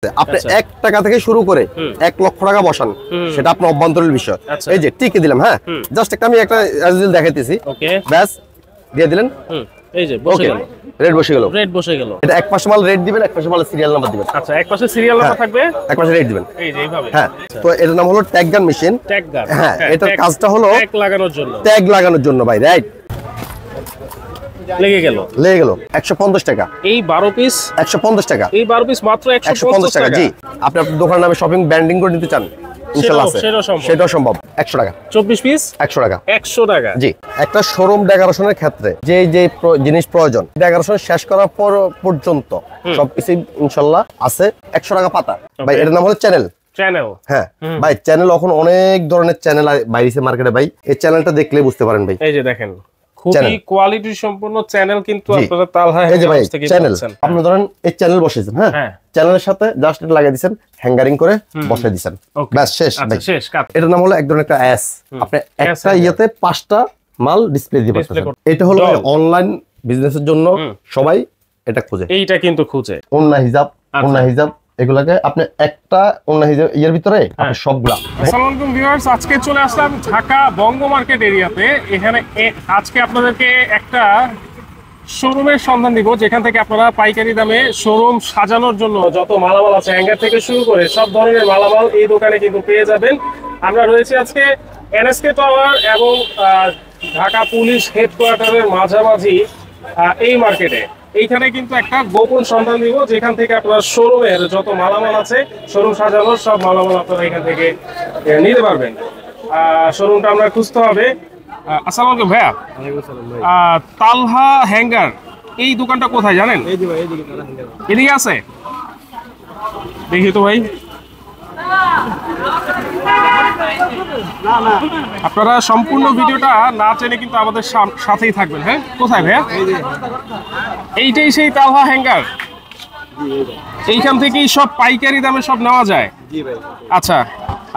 আপনি 1 টাকা থেকে শুরু করে 1 লক্ষ টাকা বসান, সেটা আপনার অভ্যন্তরীণ বিষয়। এই যে টিকে দিলাম, হ্যাঁ জাস্ট একটা আমি একটা অ্যাজেল দেখাইতেছি, ব্যাস দিয়ে দিলেন, এই যে বসে গেল, রেড বসে গেল, রেড বসে গেল। এটা এক পাশে মাল রেড দিবেন, এক পাশে মাল সিরিয়াল নাম্বার দিবেন। আচ্ছা, এক পাশে সিরিয়াল নাম্বার থাকবে, এক পাশে রেড দিবেন, এই যে এইভাবে। হ্যাঁ, তো এটার নাম হলো ট্যাগ গান মেশিন। ট্যাগ গান, হ্যাঁ, এটার কাজটা হলো ট্যাগ লাগানোর জন্য, ট্যাগ লাগানোর জন্য ভাই, রাইট। লেগে গেল 150 টাকা। এই 12 পিস 150 টাকা, এই 12 পিস মাত্র 150 টাকা। জি, আপনি আপনার দোকানের নামে শপিং ব্র্যান্ডিং করে নিতে চান, ইনশাআল্লাহ আছে, সেটাও সম্ভব। 100 টাকা 24 পিস 100 টাকা 100 টাকা। জি, একটা শোরুম ডেকোরেশনের ক্ষেত্রে যে জিনিস প্রয়োজন, ডেকোরেশন শেষ করার পর পর্যন্ত সবকিছু ইনশাআল্লাহ আছে। 100 টাকা পাতা ভাই, এটার নাম হলো চ্যানেল। চ্যানেল, হ্যাঁ ভাই, চ্যানেল এখন অনেক ধরনের চ্যানেল বাইরেছে মার্কেটে ভাই, এই চ্যানেলটা দেখলে বুঝতে পারেন ভাই। এই যে দেখেন, খুবই কোয়ালিটি সম্পন্ন চ্যানেল, কিন্তু আপনারা তালহা এই যে ভাই চ্যানেল, আপনি ধরেন এই চ্যানেল বসিয়েছেন, হ্যাঁ চ্যানেলের সাথে জাস্ট এটা লাগিয়ে দিবেন, হ্যাঙ্গারিং করে বসিয়ে দিবেন, ব্যাস শেষ ভাই। এটার নাম হলো এক ধরনের একটা অ্যাস, আপনি একটা ইয়েতে 5টা মাল ডিসপ্লে দিতে পারতেছেন। এটা হলো অনলাইন বিজনেসের জন্য সবাই এটা খোঁজে, এইটা কিন্তু খুঁজে ওন্না হিজাব এগুলাকে আপনি একটা ওন্না হিজাব এর ভিতরে আপনি সবগুলা। আসসালামু আলাইকুম ভিউয়ার্স, আজকে চলে আসলাম ঢাকা বঙ্গ মার্কেট এরিয়াতে। এখানে আজকে আপনাদেরকে একটা শোরুমের সন্ধান দিব, যেখান থেকে আপনারা পাইকারি দামে শোরুম সাজানোর জন্য যত মালামাল আছে, হ্যাঙ্গার থেকে শুরু করে সব ধরনের মালামাল এই দোকানে কিন্তু পেয়ে যাবেন। আমরা রয়েছি আজকে এনএসকে টাওয়ার এবং ঢাকা পুলিশ হেডকোয়ার্টারের মাঝামাঝি এই মার্কেটে। এইখানে কিন্তু একটা গোপন সন্ধান দিব, যেখান থেকে আপনার শোরুমের যত মালামাল আছে, শোরুম সাজানোর সব মালামাল আপনারা এখান থেকে নিতে পারবেন। শোরুমটা আমরা খুঁজতে হবে। আসসালামু আলাইকুম ভাইয়া, তালহা হ্যাঙ্গার এই দোকানটা কোথায় জানেন? এদিকে আছে, দেখি তো ভাই। আপনারা সম্পূর্ণ ভিডিওটা না চেনে কিন্তু আমাদের সাথেই থাকবেন। হ্যাঁ, কোথায় ভাইয়া? এইটাই সেই তালহা হ্যাঙ্গার, এইখান থেকেই সব পাইকারি দামে সব নেওয়া যায়। আচ্ছা,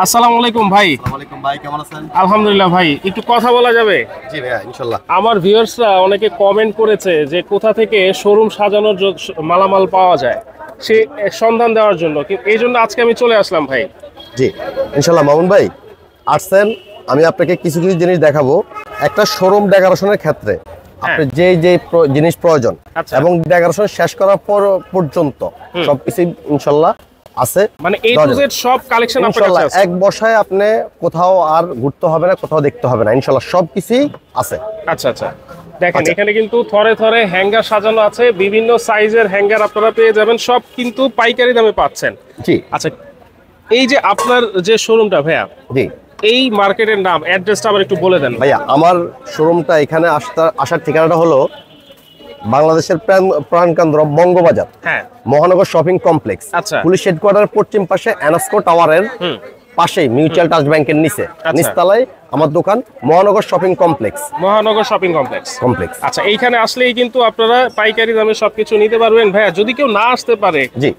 আসসালামু আলাইকুম ভাই। ওয়ালাইকুম ভাই, কেমন আছেন? আলহামদুলিল্লাহ ভাই, একটু কথা বলা যাবে? জি ভাইয়া, ইনশাআল্লাহ। আমার ভিউয়ার্সরা অনেকে কমেন্ট করেছে যে কোথা থেকে শোরুম সাজানোর মালামাল পাওয়া যায়, সে সন্ধান দেওয়ার জন্য, এই জন্য আজকে আমি চলে আসলাম ভাই। জি ইনশাআল্লাহ, মামুন ভাই আসছেন, আমি আপনাকে কিছু কিছু জিনিস দেখাবো। একটা শোরুম ডেকোরেশনের ক্ষেত্রে আপনি যে জিনিস প্রয়োজন এবং ডেকোরেশন শেষ করার পর পর্যন্ত সবকিছু ইনশাআল্লাহ আছে, মানে এ টু জেড সব কালেকশন আপনার কাছে আছে। এক বসায় আপনি কোথাও আর ঘুরতে হবে না, কোথাও দেখতে হবে না, ইনশাআল্লাহ সবকিছুই আছে। আচ্ছা আচ্ছা, দেখেন এখানে কিন্তু থরে থরে হ্যাঙ্গার সাজানো আছে, বিভিন্ন সাইজের হ্যাঙ্গার আপনারা পেয়ে যাবেন, সব কিন্তু পাইকারি দামে পাচ্ছেন। জি, আচ্ছা, এই যে আপনার যে শোরুমটা ভাইয়া, জি এই মার্কেটের নাম, অ্যাড্রেসটা আবার একটু বলে দেন ভাইয়া। আমার শোরুমটা এখানে আসার ঠিকানাটা হলো বাংলাদেশের প্রাণকেন্দ্র বঙ্গবাজার, হ্যাঁ, মহানগর শপিং কমপ্লেক্স। আচ্ছা, পুলিশ হেডকোয়ার্টার পশ্চিম পাশে এনএসকো টাওয়ারের পাশেই মিউচুয়াল ট্রাস্ট ব্যাংকের নিচে নিচতলায় আমার দোকান, মহানগর শপিং কমপ্লেক্স। মহানগর শপিং কমপ্লেক্স। আচ্ছা, এইখানে আসলেই কিন্তু আপনারা পাইকারি দামে সবকিছু নিতে পারবেন। ভাইয়া, যদি কেউ না আসতে পারে, জি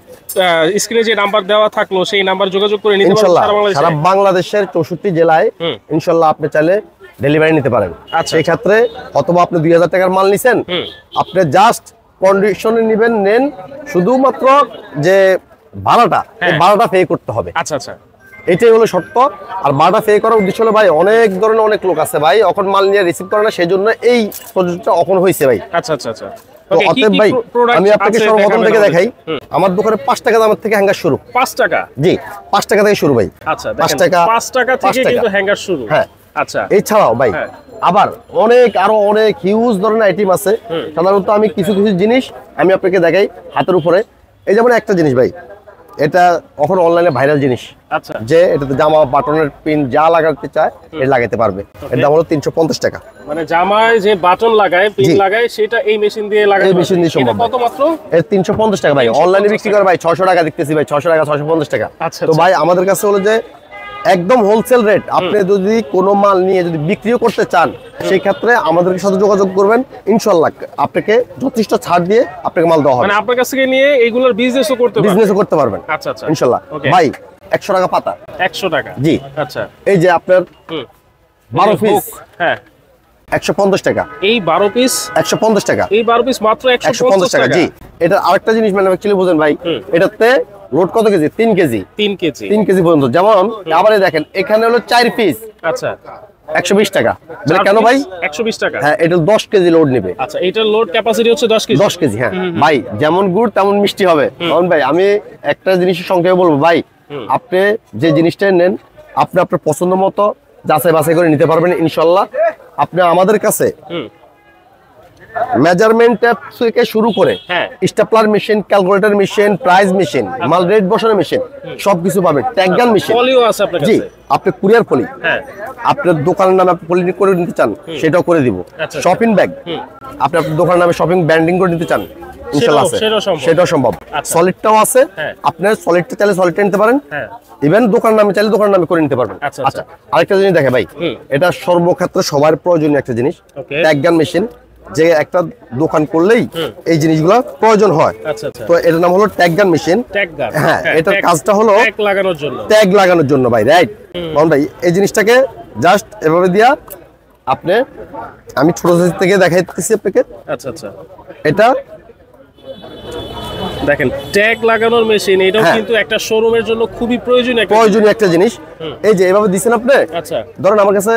স্ক্রিনে যে নাম্বার দেওয়া থাকলো সেই নাম্বার যোগাযোগ করে নিতে পারবেন সারা বাংলাদেশের 64 জেলায় ইনশাআল্লাহ আপনি চাইলে ডেলিভারি নিতে পারেন। আচ্ছা, এই ক্ষেত্রে অথবা আপনি 2000 টাকার মাল নিছেন, আপনি জাস্ট কন্ডিশনে নেন, শুধুমাত্র যে ভাড়াটা, এই ভাড়াটা পে করতে হবে। আচ্ছা আচ্ছা, এটাই হলো শর্ত। আর ভাড়াটা পে করার উদ্দেশ্য হলো ভাই, অনেক ধরনের অনেক লোক আছে ভাই, এখন মাল নিয়ে রিসিভ করে না, সেই জন্য এই প্রজেক্টটা এখন হয়েছে ভাই। আচ্ছা আচ্ছা আচ্ছা, অতএব ভাই আমি আপনাকে সর্বপ্রথম থেকে দেখাই, আমার দোকানে 5 টাকা দামের থেকে হ্যাঙ্গার শুরু। 5 টাকা? জি, 5 টাকা থেকে শুরু ভাই। আচ্ছা, 5 টাকা থেকে কিন্তু হ্যাঙ্গার শুরু। হ্যাঁ, আচ্ছা, এছাড়াও ভাই আবার আরো অনেক হিউজ ধরনের আইটেম আছে। সাধারণত আমি কিছু কিছু জিনিস আমি আপনাকে দেখাই হাতের উপরে। এই যেমন একটা জিনিস ভাই, এটা এখন অনলাইনে ভাইরাল জিনিস। আচ্ছা, যে এটাতে জামা বাটনের পিন যা লাগাতে চায় এটা লাগাতে পারবে। এর দাম হলো 350 টাকা। মানে জামায় যে বাটন লাগায়, পিন লাগায়, সেটা এই মেশিন দিয়ে লাগাতে এই মেশিন দিয়ে সম্ভব। কত মাত্র? এর 350 টাকা ভাই। অনলাইনে বিক্রি করে ভাই 600 টাকা দেখতেছি ভাই, 600 টাকা 650 টাকা। তো ভাই আমাদের কাছে হলো যে একদম হোলসেল রেট। আপনি যদি কোনো মাল নিয়ে যদি বিক্রিও করতে চান, সেই ক্ষেত্রে আমাদের সাথে যোগাযোগ করবেন, ইনশাআল্লাহ আপনাকে যথেষ্ট ছাড় দিয়ে আপনাকে মাল দেওয়া হবে। মানে আপনার কাছ থেকে নিয়ে এইগুলোর বিজনেসও করতে পারবেন। আচ্ছা আচ্ছা, ইনশাআল্লাহ ভাই। 100 টাকা পাতা। 100 টাকা? জি। আচ্ছা, এই যে আপনার 12 পিস, হ্যাঁ 150 টাকা। এই 12 পিস 150 টাকা। এই 12 পিস মাত্র 150 টাকা। জি, এটা আরেকটা জিনিস মানে অ্যাকচুয়ালি বুঝেন ভাই, এটাতে লোড কত কেজি? 3 কেজি। 3 কেজি পর্যন্ত। যেমন আবার দেখেন এখানে হলো 4 পিস। আচ্ছা 120 টাকা। বলে কেন ভাই? 120 টাকা। হ্যাঁ, এটা 10 কেজি লোড নেবে। আচ্ছা, এটার লোড ক্যাপাসিটি হচ্ছে 10 কেজি। 10 কেজি, হ্যাঁ ভাই। যেমন গুড় তেমন মিষ্টি হবে। কারণ ভাই আমি একটা জিনিসের সংক্ষেপে বলবো ভাই, আপনি যে জিনিসটা নেন আপনি আপনার পছন্দ মতো যাচাই বাছাই করে নিতে পারবেন ইনশাআল্লাহ। আপনি আমাদের কাছে মেজারমেন্ট ট্যাপ থেকে শুরু করে stapler machine, calculator machine, price machine, মাল রেট বসানোর মেশিন সবকিছু পাবেন। ট্যাগ গান মেশিন পলিও আছে আপনার কাছে? জি, আপনি কুরিয়ার পলি, আপনার দোকানের নামে আপনি পলি করে নিতে চান সেটাও করে দিব। শপিং ব্যাগ আপনি আপনার দোকানের নামে শপিং ব্র্যান্ডিং করে নিতে চান ইনশাআল্লাহ আছে, সেটাও সম্ভব। সলিডটাও আছে, আপনি সলিডটা চাইলে সলিডটা নিতে পারেন, ইভেন দোকান নামে চাইলে দোকান নামে করে নিতে পারবেন। আচ্ছা, আরেকটা জিনিস দেখে ভাই, এটা সর্বক্ষেত্রে সবার প্রয়োজনীয় একটা জিনিস, ট্যাগ গান মেশিন। যে একটা দোকান করলেই এই জিনিসগুলো প্রয়োজন হয়। তো এটার নাম হলো ট্যাগ গান মেশিন। হ্যাঁ, এটার কাজটা হলো ট্যাগ লাগানোর জন্য ভাই, রাইট ভাই। এই জিনিসটাকে জাস্ট এভাবে দিয়া আপনি, আমি ছোট সাইজ থেকে দেখাইতেছি আপনাকে। আচ্ছা আচ্ছা, এটা দেখেন ট্যাগ লাগানোর মেশিন, এটাও কিন্তু একটা শোরুমের জন্য খুবই প্রয়োজনীয় একটা জিনিস। এই যে এভাবে দিবেন আপনি। আচ্ছা, ধরেন আমার কাছে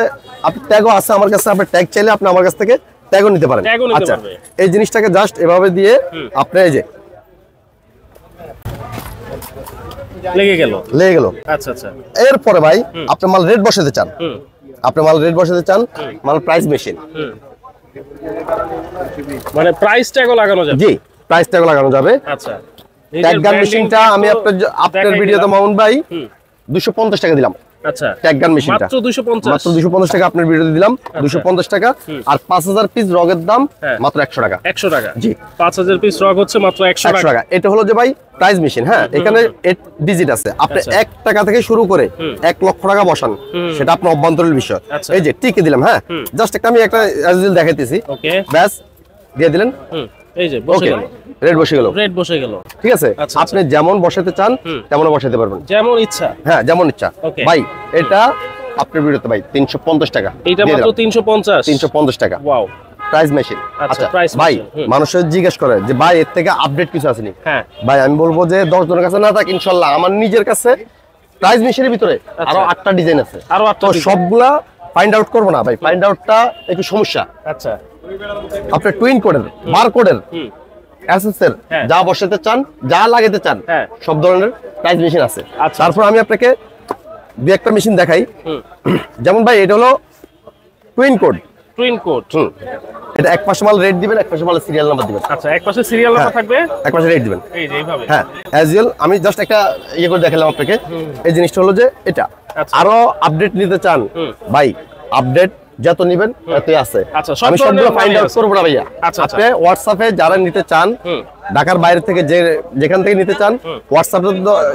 আপনি ট্যাগও আছে, আমার কাছে আপনি ট্যাগ চাইলে আপনি আমার কাছ থেকে ট্যাগও নিতে পারেন। আচ্ছা, এই জিনিসটাকে জাস্ট এভাবে দিয়ে আপনি এই যে লেগে গেল। আচ্ছা আচ্ছা, এরপরে ভাই আপনি মাল রেট বসাতে চান, মাল প্রাইস মেশিন, মানে প্রাইস ট্যাগও লাগানো যাবে। জি, প্রাইস ট্যাগও লাগানো যাবে। আচ্ছা, ট্যাগ গান মেশিনটা আমি আপনার ভিডিওতে মাউন্ট ভাই 250 টাকা দিলাম। আচ্ছা, ট্যাগ গান মেশিনটা মাত্র 250 টাকা আপনার ভিডিওতে দিলাম। 250 টাকা। আর 5000 পিস রগের দাম মাত্র 100 টাকা। 100 টাকা, জি, 5000 পিস রগ হচ্ছে মাত্র 100 টাকা। এটা হলো যে ভাই প্রাইস মেশিন। হ্যাঁ, এখানে 8 ডিজিট আছে, আপনি 1 টাকা থেকে শুরু করে 1 লক্ষ টাকা বসান, সেটা আপনার অভ্যন্তরীণ বিষয়। এই যে টিকে দিলাম। হ্যাঁ, জাস্ট আমি একটা অ্যাজেল দেখাইতেছি, ব্যাস দিয়ে দিলেন। এই যে বসে গেল, রেড বসে গেল। ঠিক আছে, আপনি যেমন বসাতে চান তেমন বসাতে পারবেন, যেমন ইচ্ছা। হ্যাঁ, যেমন ইচ্ছা ভাই। এটা আপনার ভিডিওতে ভাই 350 টাকা। এটা মাত্র 350 টাকা। Wow, price machine. আচ্ছা ভাই, মানুষের জিজ্ঞেস করে যে ভাই এর থেকে আপডেট কিছু আসেনি। হ্যাঁ ভাই, আমি বলবো যে 10 জনের কাছে না থাক, ইনশাআল্লাহ আমার নিজের কাছে প্রাইস মেশিনের ভিতরে আরো 8টা ডিজাইন আছে। তো সবগুলা ফাইন্ড আউট করবো না ভাই, ফাইন্ড আউটটা একটু সমস্যা। আচ্ছা, আপনি টুইন কোডের, বার কোডের, এসএসএর যা বসাতে চান, যা লাগাতে চান, সব ধরনের প্রাইস মেশিন আছে। তারপর আমি আপনাকে দুই একটা মেশিন দেখাই। যেমন ভাই এটা হলো টুইন কোড। এটা এক পাশে মাল রেট দিবেন, এক পাশে মাল সিরিয়াল নাম্বার দিবেন। আচ্ছা, এক পাশে সিরিয়াল নাম্বার থাকবে, এক পাশে রেট দিবেন। এই যে এইভাবে। হ্যাঁ, অ্যাজ ইউজুয়াল আমি জাস্ট একটা ইয়ে করে দেখালাম আপনাকে। এই জিনিসটা হলো যে এটা আরো আপডেট নিতে চান ভাই, আপডেট যত নিবেন ততই আছে। আমি সবগুলো ফাইন্ড আউট করব না ভাইয়া। আপনি হোয়াটসঅ্যাপে যারা নিতে চান, ঢাকার বাইরে থেকে যেখান থেকে নিতে চান, হোয়াটসঅ্যাপে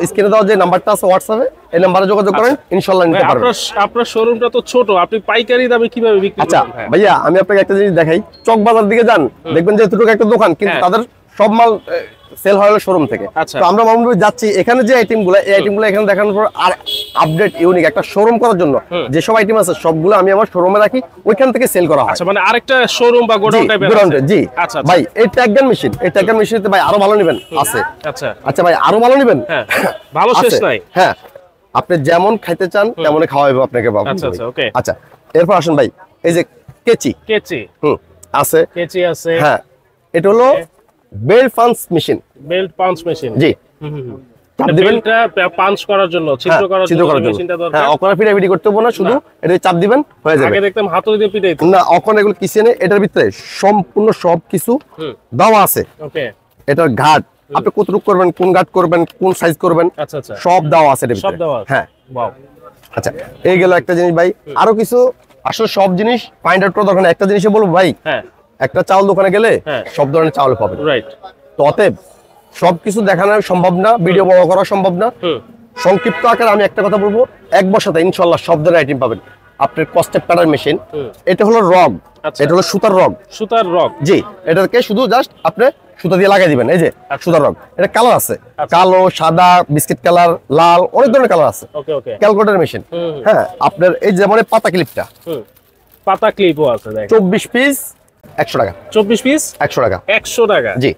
স্ক্রিনে দাও যে নাম্বারটা আছে হোয়াটসঅ্যাপে, এই নাম্বারে যোগাযোগ করেন, ইনশাআল্লাহ নিতে পারবেন। আপনার শোরুমটা তো ছোট, আপনি পাইকারি দামে কিভাবে বিক্রি করেন? আচ্ছা ভাইয়া, আমি আপনাকে একটা জিনিস দেখাই। চক বাজার দিকে যান, দেখবেন যে এতটুকু একটা দোকান, কিন্তু তাদের সব মাল সেল হয় শোরুম থেকে। তো আমরা মামুনভাবে যাচ্ছি, এখানে যে আইটেমগুলো, এই আইটেমগুলো এখানে দেখানোর পর আর আপডেট ইউনিক একটা শোরুম করার জন্য যেসব আইটেম আছে সবগুলো আমি আমার শোরুমে রাখি, ওইখান থেকে সেল করা হয়। আচ্ছা, মানে আরেকটা শোরুম বা গোডাউন টাইপের আছে? জি ভাই, এই ট্যাগ গান মেশিন, এই ট্যাগ গান মেশিনতে ভাই আরো ভালো নেবেন আছে। আচ্ছা আচ্ছা ভাই, আরো ভালো নেবেন, ভালো শেষ নাই। হ্যাঁ, আপনি যেমন খাইতে চান তেমনই খাওয়াইবো আপনাকে বাবু। আচ্ছা আচ্ছা, ওকে। আচ্ছা, এরপর আসেন ভাই, এই যে কেচি আছে, কেচি আছে। হ্যাঁ, এটা হলো বেল্ট পাঞ্চ মেশিন। জি, বেল্টটা পাঞ্চ করার জন্য, ছিদ্র করার জন্য মেশিনটা দরকার। হ্যাঁ, অকরা পিটাপিটি করতে হবে না, শুধু এটা চাপ দিবেন হয়ে যাবে। আগে দেখতাম হাতুড়ি দিয়ে পিটাইতো না, অকন এগুলো কিছু নেই, এটার ভিতরে সম্পূর্ণ সবকিছু দেওয়া আছে। ওকে, এটার ঘাট আপনি কতটুকু করবেন, কোন ঘাট করবেন, কোন সাইজ করবেন, আচ্ছা আচ্ছা সব দেওয়া আছে এর ভিতরে। হ্যাঁ, ওয়াও। আচ্ছা, এই গেল একটা জিনিস ভাই। আরো কিছু আসলে সব জিনিস ফাইন্ড আউট করা দরকার। একটা জিনিসে বলবো ভাই, একটা চাউল দোকানে গেলে সব ধরনের চাউল পাবেন, রাইট? তো অতএব সবকিছু দেখানো সম্ভব না, ভিডিও বড় করা সম্ভব না। সংক্ষিপ্ত আকারে আমি একটা কথা বলবো, এক বসাতে ইনশাআল্লাহ সব ধরনের আইটেম পাবেন। আপনার কস্টেপ কাটার মেশিন, এটা হলো রগ, এটা হলো সুতার রগ। জি, এটাকে শুধু জাস্ট আপনি সুতা দিয়ে লাগাই দিবেন। এই যে সুতার রগ, এটা কালার আছে, কালো, সাদা, বিস্কিট কালার, লাল, অনেক ধরনের কালার আছে। Calculator machine. হ্যাঁ, আপনার এই যেমন পাতা ক্লিপটা, পাতা ক্লিপও আছে, 24 পিস 100 টাকা। 24 পিস 100 টাকা। 100 টাকা। জি,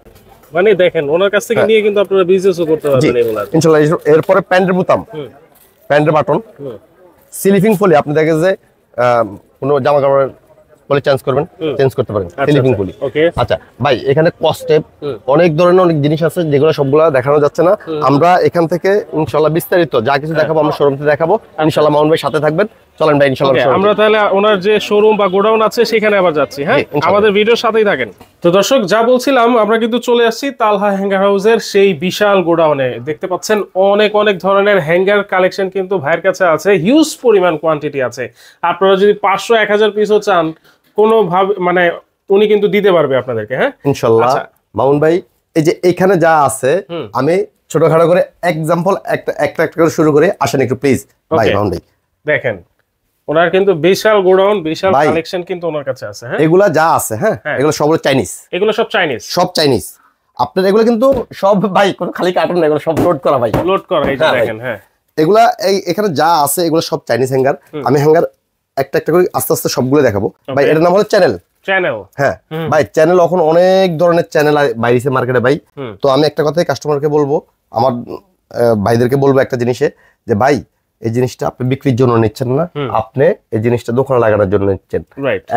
মানে দেখেন ওনার কাছ থেকে নিয়ে কিন্তু আপনারা বিজনেসও করতে পারবেন এগুলা ইনশাআল্লাহ। এরপরে প্যান্টের বোতাম, প্যান্টের বাটন, স্লিপিং পলি। আপনি দেখেন যে কোনো জামা কাপড় পলি চেঞ্জ করবেন, চেঞ্জ করতে পারেন স্লিপিং পলি। আচ্ছা ভাই, এখানে কস্টেপ অনেক ধরনের অনেক জিনিস আছে যেগুলো সবগুলা দেখানো যাচ্ছে না। আমরা এখান থেকে ইনশাআল্লাহ বিস্তারিত যা কিছু দেখাবো আমরা শোরুমে দেখাবো ইনশাআল্লাহ। মামুন ভাই সাথে থাকবেন, চলেন ভাই ইনশাআল্লাহ আমরা তাহলে ওনার যে শোরুম বা গোডাউন আছে সেখানে আবার যাচ্ছি। হ্যাঁ, আমাদের ভিডিওর সাথেই থাকেন। তো দর্শক, যা বলছিলাম, আমরা কিন্তু চলে আসছি তালহা হ্যাঙ্গার হাউসের সেই বিশাল গোডাউনে। দেখতে পাচ্ছেন অনেক অনেক ধরনের হ্যাঙ্গার কালেকশন কিন্তু ভাইয়ের কাছে আছে, হিউজ পরিমাণ কোয়ান্টিটি আছে। আপনারা যদি 500-1000 পিসও চান কোনো ভাবে মানে উনি কিন্তু দিতে পারবে আপনাদেরকে। হ্যাঁ ইনশাআল্লাহ। মামুন ভাই এই যে এখানে যা আছে আমি ছোটখাটো করে এক্সাম্পল একটা করে শুরু করে আসেন একটু প্লিজ ভাই। মামুন ভাই দেখেন ওনার কিন্তু বিশাল গোডাউন, বিশাল কালেকশন কিন্তু ওনার কাছে আছে। হ্যাঁ, এগুলা যা আছে, হ্যাঁ এগুলো সবগুলো চাইনিজ, এগুলো সব চাইনিজ, সব চাইনিজ। আপনার এগুলো কিন্তু সব ভাই কোনো খালি কার্টুন না, এগুলো সব লোড করা ভাই, লোড করা। এই যে দেখেন, হ্যাঁ এগুলা এখানে যা আছে এগুলো সব চাইনিজ হ্যাঙ্গার। আমি হ্যাঙ্গার একটা একটা করে আস্তে আস্তে সবগুলো দেখাবো ভাই। এটার নাম হলো চ্যানেল। চ্যানেল, হ্যাঁ ভাই, চ্যানেল এখন অনেক ধরনের চ্যানেল বাইরেছে মার্কেটে ভাই। তো আমি একটা কথাই কাস্টমারকে বলবো, আমার ভাইদেরকে বলবো একটা জিনিসে, যে ভাই এই জিনিসটা আপনি বিক্রির জন্য নিচ্ছেন না, আপনি এই জিনিসটা দোকানে লাগানোর জন্য নিচ্ছেন।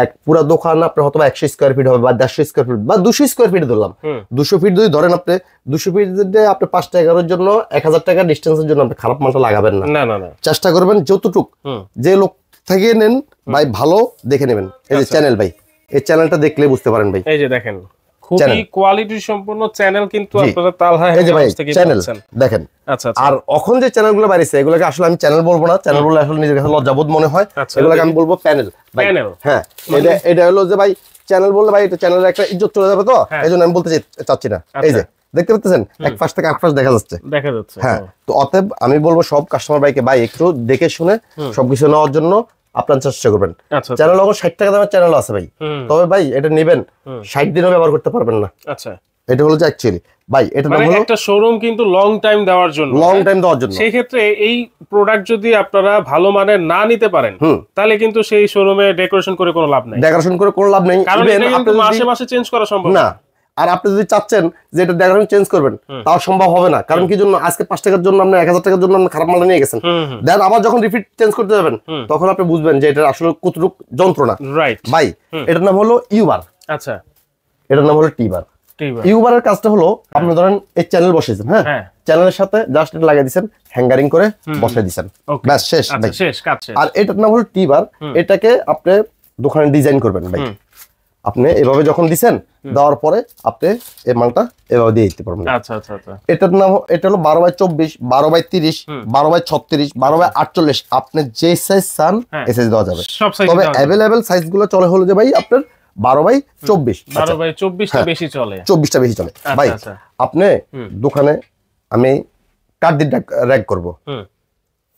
এক পুরো দোকান আপনার হয়তো 100 স্কোয়ার ফিট হবে বা 150 স্কোয়ার ফিট বা 200 স্কোয়ার ফিট ধরলাম। 200 ফিট যদি ধরেন, আপনি 200 ফিট আপনি 5 টাকার জন্য 1000 টাকা ডিস্টেন্সের জন্য আপনি খারাপ মালটা লাগাবেন না। চেষ্টা করবেন যতটুক যে লোক থেকে নেন ভাই ভালো দেখে নেবেন। এই যে চ্যানেল ভাই, এই চ্যানেলটা দেখলে বুঝতে পারেন ভাই। এই যে দেখেন খুবই কোয়ালিটি সম্পন্ন চ্যানেল কিন্তু আপনারা তালহা হাউস থেকে পাচ্ছেন। দেখেন আচ্ছা, আর এখন যে চ্যানেলগুলো বাইরেছে এগুলোকে আসলে আমি চ্যানেল বলবো না, চ্যানেল বললে আসলে নিজের কাছে লজ্জাবোধ মনে হয়। এগুলোকে আমি বলবো প্যানেল। প্যানেল, হ্যাঁ এটা হলো যে ভাই চ্যানেল বললে ভাই এটা চ্যানেলের একটা ইজ্জত চলে যাবে, তো এইজন্য আমি বলতে চাচ্ছি না। এই যে দেখতে পাচ্ছেন এক পাশ থেকে এক পাশ দেখা যাচ্ছে। হ্যাঁ, তো অতএব আমি বলবো সব কাস্টমার ভাইকে ভাই একটু দেখে শুনে সবকিছু নেওয়ার জন্য আপনার চেষ্টা করবেন। চ্যানেল এখন 60 টাকা দামের চ্যানেল আছে ভাই, তবে ভাই এটা নেবেন 60 দিনও ব্যবহার করতে পারবেন না। আচ্ছা, এটা হলো যে অ্যাকচুয়ালি ভাই এটা নাম হলো একটা শোরুম কিন্তু লং টাইম দেওয়ার জন্য, সেই ক্ষেত্রে এই প্রোডাক্ট যদি আপনারা ভালো মানের না নিতে পারেন তাহলে কিন্তু সেই শোরুমে ডেকোরেশন করে কোনো লাভ নাই। ডেকোরেশন করে কোনো লাভ নেই, কারণ এটা কিন্তু মাসে মাসে চেঞ্জ করা সম্ভব না। আর আপনি যদি চাচ্ছেন যে এটা ডেকোরেশন চেঞ্জ করবেন তাও সম্ভব হবে না। কারণ কি জন্য, আজকে 5 টাকার জন্য আপনি 1000 টাকার জন্য আপনি খারাপ মাল নিয়ে গেছেন, দেন আবার যখন রিপিট চেঞ্জ করতে যাবেন তখন আপনি বুঝবেন যে এটা আসলে কতটুকু যন্ত্রণা। রাইট ভাই, এটার নাম হলো ইউবার। আচ্ছা, এটার নাম হলো টিবার। ইউবারের কাজটা হলো আপনি ধরেন এই চ্যানেল বসাইছেন, হ্যাঁ চ্যানেলের সাথে জাস্ট এটা লাগিয়ে দিবেন, হ্যাঙ্গারিং করে বসাই দিবেন, ব্যাস শেষ। আর এটার নাম হলো টিবার। এটাকে আপনি দোকানে ডিজাইন করবেন ভাই। আপনি এভাবে যখন দিবেন, দেওয়ার পরে আপনি এই মালটা এভাবে দিয়ে দিতে পারবেন। আচ্ছা আচ্ছা আচ্ছা, এটার নাম এটা হলো 12x24, 12x30, 12x36, 12x48। আপনি যে সাইজ চান এই সাইজ দেওয়া যাবে। তবে अवेलेबल সাইজগুলো চলে হলো যে ভাই আপনার 12x24। 12x24টা বেশি চলে, 24টা বেশি চলে ভাই। আপনি দোকানে আমি কাঠ দিয়ে র‍্যাক করব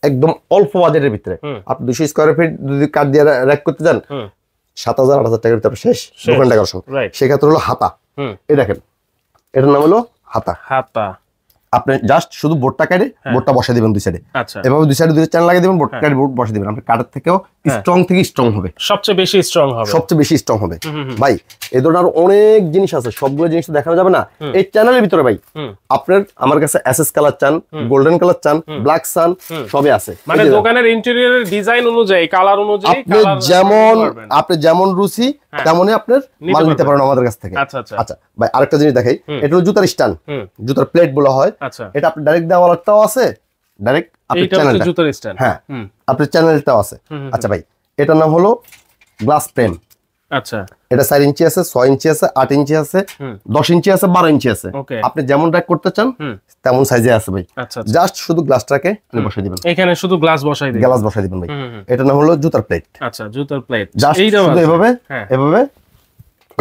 একদম অল্প বাজেটের ভিতরে। আপনি 200 স্কয়ার ফিট যদি কাঠ দিয়ে র‍্যাক করতে যান 7000-8000 টাকার ভিতরে শেষ দোকান টাকার সঙ্গে। সেক্ষেত্রে হলো হাতা। এই দেখেন এটার নাম হলো হাতা। হাতা আপনি জাস্ট শুধু বোর্ডটা কেটে বোর্ডটা বসিয়ে দিবেন দুই সাইডে। আচ্ছা, এভাবে দুই সাইডে দুই চ্যানেল লাগিয়ে দিবেন, বোর্ড কেটে বোর্ড বসিয়ে দিবেন। আপনি কাঠের থেকেও স্ট্রং থেকে স্ট্রং হবে, সবচেয়ে বেশি স্ট্রং হবে, সবচেয়ে বেশি স্ট্রং হবে ভাই। এই ধরনের আরো অনেক জিনিস আছে, সবগুলো জিনিস দেখানো যাবে না এই চ্যানেলের ভিতরে ভাই। আপনার আমার কাছে এসএস কালার চান, গোল্ডেন কালার চান, ব্ল্যাক চান, সবই আছে। মানে দোকানের ইন্টেরিয়রের ডিজাইন অনুযায়ী, কালার অনুযায়ী আপনি যেমন রুচি তেমনই আপনার মাল নিতে পারেন আমাদের কাছ থেকে। আচ্ছা আচ্ছা আচ্ছা ভাই, আরেকটা জিনিস দেখাই। এটা হলো জুতার স্ট্যান্ড, জুতার প্লেট বলা হয়। এটা আপনি ডাইরেক্ট দেওয়ালটাও আছে, ডাইরেক্ট আপনি চ্যানেলটা, জুতার স্ট্যান্ড, হ্যাঁ আপনার চ্যানেলটাও আছে। আচ্ছা ভাই, এটার নাম হলো গ্লাস ফ্রেম। আচ্ছা, এটা 4 ইঞ্চি আছে, 6 ইঞ্চি আছে, 8 ইঞ্চি আছে, 10 ইঞ্চি আছে, 12 ইঞ্চি আছে। আপনি যেমন র‍্যাক করতে চান তেমন সাইজে আছে ভাই। জাস্ট শুধু গ্লাসটাকে বসাই দিবেন, এখানে শুধু গ্লাস বসাই দিবেন, গ্লাস বসাই দিবেন ভাই। এটা নাম হলো জুতার প্লেট। আচ্ছা, জুতার প্লেট জাস্ট শুধু এভাবে এভাবে